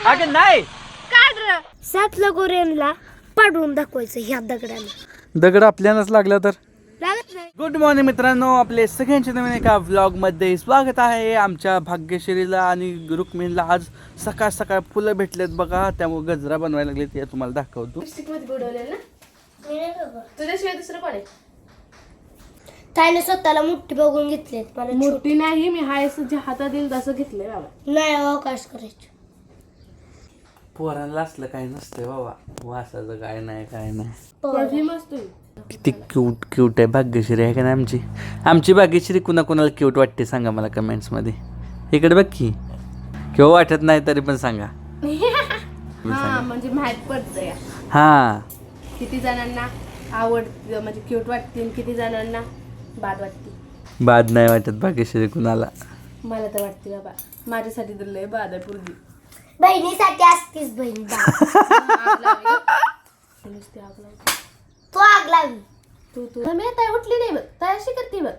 अगं नाही सातला गोऱ्यांना पाडून दाखवायचं ह्या दगडाला. दगड आपल्यालाच लागला तर. लागत नाही. गुड मॉर्निंग मित्रांनो, आपले सगळ्यांचे नवीन एका व्लॉगमध्ये स्वागत आहे. आमच्या भाग्यश्रीला आणि रुक्मिणीला आज सकाळ सकाळ फुलं भेटलेत बघा, त्यामुळे गजरा बनवायला लागले. ते तुम्हाला दाखवतो. तुझ्याशिवाय दुसरं कोण आहे? ताईने स्वतःला मोठी बघून घेतलेत. मला मोठी नाही, मी हाय जे हातात येईल तसं घेतलंय बाबा. नाही अवकाश करायचं. पोरांना असलं काही नसतंय बाबा, वासाचं काय नाही काय नाही. परफ्यूम असतो. किती क्यूट क्यूट आहे भाग्यश्री, आहे का नाही आमची भाग्यश्री. कुणाकुणाला क्यूट वाटते सांगा मला कमेंट्समध्ये. इकडे बघ की, किंवा वाटत नाही तरी पण सांगा. हा म्हणजे माहित पडतंय हा, किती जणांना आवडते म्हणजे क्यूट वाटते, किती जणांना बाद वाटते. बाद नाही वाटत भाग्यश्री कुणाला. मला तर वाटते बाबा, माझ्यासाठी तर लय बाद आहे पूर्वी. बहिणीसाठी असतीस बहीण. नुसती आग लावते. तू आग लावली. तू मी ताई उठली नाही बघ, ताई अशी करते बघ.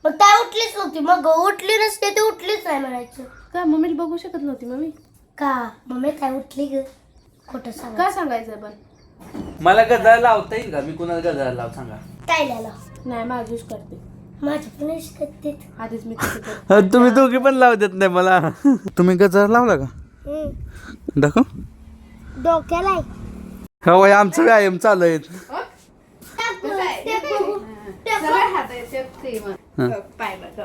मग ताई उठलीच नव्हती. मग उठली नसते ते उठलीच नाही म्हणायचं का मम्मी बघू शकत नव्हती मम्मी? का मम्मी ताई उठली ग? खोटं सांग. का सांगायचं पण? मला गजरा लावता येईल का? मी कुणाला गजरा लाव सांगा. ताईला लाव. नाही माझीच करते. माझी पण करते. आधीच मी तशी करते. तुम्ही दोघी पण लावू देत नाही मला. तुम्ही गजरा लावला का? दाखव. डोक्याला हो, आमचं व्यायाम चालू आहे. पाय बघ.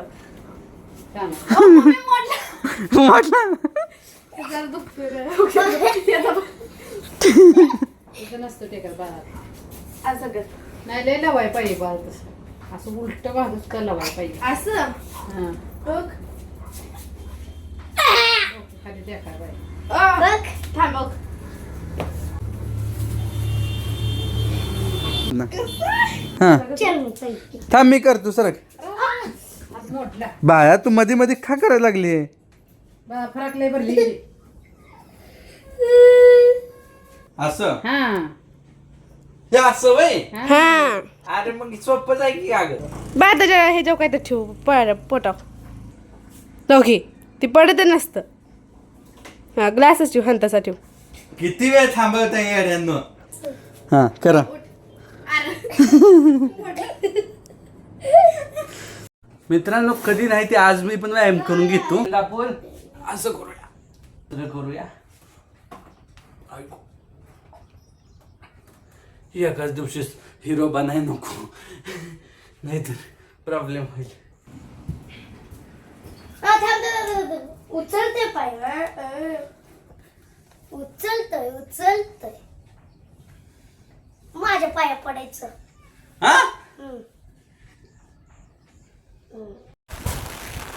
नसतो टेकर बाळा, असं कर. नाही लय लवाय पाहिजे बाळ, तसं असं उलट बाजूच का लवाय पाहिजे. असं हा, बघ. खाली टेकर पाहिजे. बघ. थांब बघ. हा, चल ताई. थांब मी करतो सरक. आज मोठला बाया तू मध्ये मध्ये का करायला लागली? बाळा फराक लय भरली. असं हा हे असं वय. हा अरे मग सोपं जाय की अगं. बाळाच्या ह्याच्यावर काय तर ठेवू पोटाव दोघी ती पडत नसतं. हा ग्लासच ठेवू हंताचा ठेवू. किती वेळ थांबवत आहे येड्यांनो. हा करा. मित्रांनो कधी नाही ते आज मी पण व्यायाम करून घेतो. आपण असं करूया, असं करूया. एकाच दिवशी हिरो बनाय नको, नाहीतर प्रॉब्लेम होईल. उचलते पाय. उचलतय माझ्या पाया पडायचं. हा,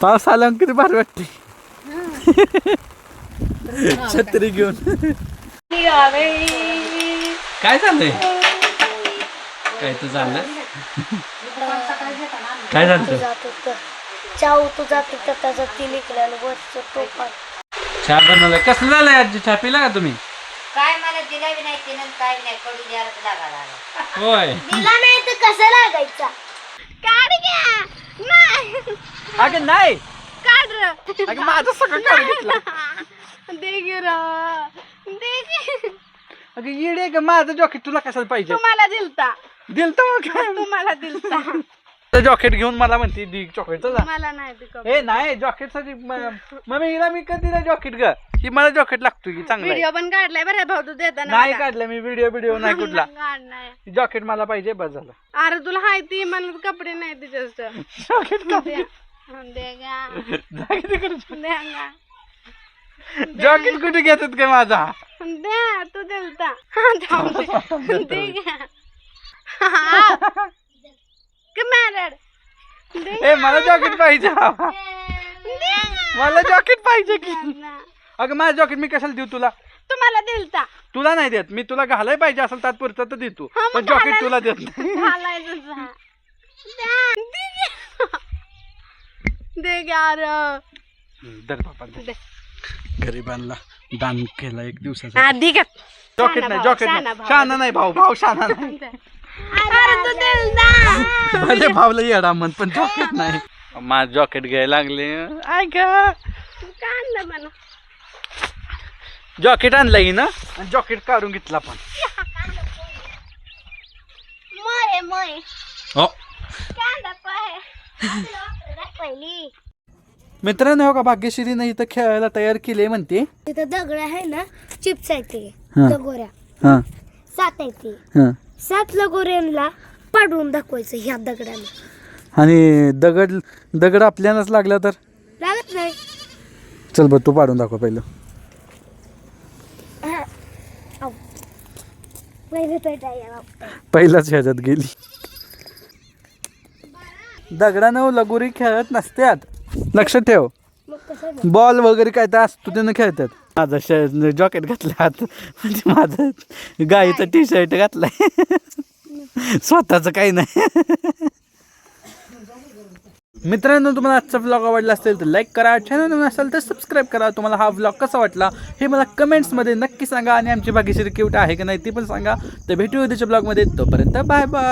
पाऊस आला किती भारी वाटते. छत्री घेऊन. काय झालंय? काय तर झालं? काय झालं? चाऊ तू जातो तर त्याचा ती निघाला वरचं टोपा. चहा बनवलाय. कसलं झालंय आजी? चहा पिला का तुम्ही? काय मला दिला बी नाही तिनं, काय नाही कडू द्यायला लागायला. होय. दिला नाही तर कसं लागायचा? काढ घ्या. नाही अगं नाही, काढ र. अगं माझं सगळं काढ घेतलं. दे गे र. दे गे. अगं येडे का, माझं जॉकेट तुला कशाला पाहिजे? तुम्हाला दिलता. दिलतं मग काय? तुम्हाला दिलता. जॉकेट घेऊन मला म्हणते दी चॉकलेट. मला नाही ते कप. ए नाही, जॉकेट साठी मम्मी हिला मी कधी दिलं जॉकेट ग? ही मला जॉकेट लागतो की चांगला आहे. व्हिडिओ पण काढलाय बरं भाऊ तू देताना. नाही काढलं मी व्हिडिओ नाही कुठला. काढलाय. जॉकेट मला पाहिजे, बस झालं. अरे तुला हाय ती मला कपडे नाही तिच्यात. जॉकेट जॉकेट कुठे घेतात काय माझा? द्या तू दिलता. दे घ्या. मॅरड. ए मला जॉकेट पाहिजे, मला जॉकेट पाहिजे की. अगं माझं जॉकेट मी कशाला देऊ तुला? तुम्हाला दिलता. तुला नाही देत मी, तुला घालाय पाहिजे असेल तात्पुरतं तर देतो, पण जॉकेट तुला देत नाही. घालायचं. दे घ्या र. दर बाबा दे. गरिबांना दान केला एक दिवसाचा. आधी का जॉकेट नाही, जॉकेट नाही. शहाणा नाही भाऊ, भाऊ शहाणा नाही. अरे तू दिलता. भले भावला येडा म्हण, पण जॉकेट नाही. माझं जॉकेट घ्यायला लागले. आय ग का आणलं मला जॉकेट आणलंय ना आणि जॉकेट काढून घेतला पण. मोय मोय हो कांदा पहिली मित्रांनो हो का भाग्यश्रीने इथं खेळायला तयार केले म्हणते. तिथं दगड आहे ना चिप्स आहेत ते हा. लगोऱ्या हां 7 आहेत ते हां 7 लगोऱ्यांना पाडून दाखवायचं ह्या दगडाला. आणि दगड आपल्यालाच लागला तर लागत नाही. चल बघ तू पाडून दाखव पहिलं. आऊ. पहिले तर टाळ्या. पहिलाच ह्याच्यात गेली. दगडानं लगोरी खेळत नसत्यात, लक्ष ठेव. मग कसं बॉल वगैरे काय तर असतो त्यानं खेळतात. माझं जॉकेट घातलं आत म्हणजे माझं गाईचं टी शर्ट घातलाय. स्वतःच काही नाही. मित्रांनो तुम्हाला आजचा व्लॉग आवडला असेल तर लाईक करा, चॅनल नसेल तर सबस्क्राईब करा. तुम्हाला हा व्लॉग कसा वाटला हे मला कमेंट्समध्ये नक्की सांगा आणि आमची भाग्यश्री क्यूट आहे की नाही ती पण सांगा. तर भेटू उद्याच्या ब्लॉगमध्ये. तोपर्यंत बाय बाय.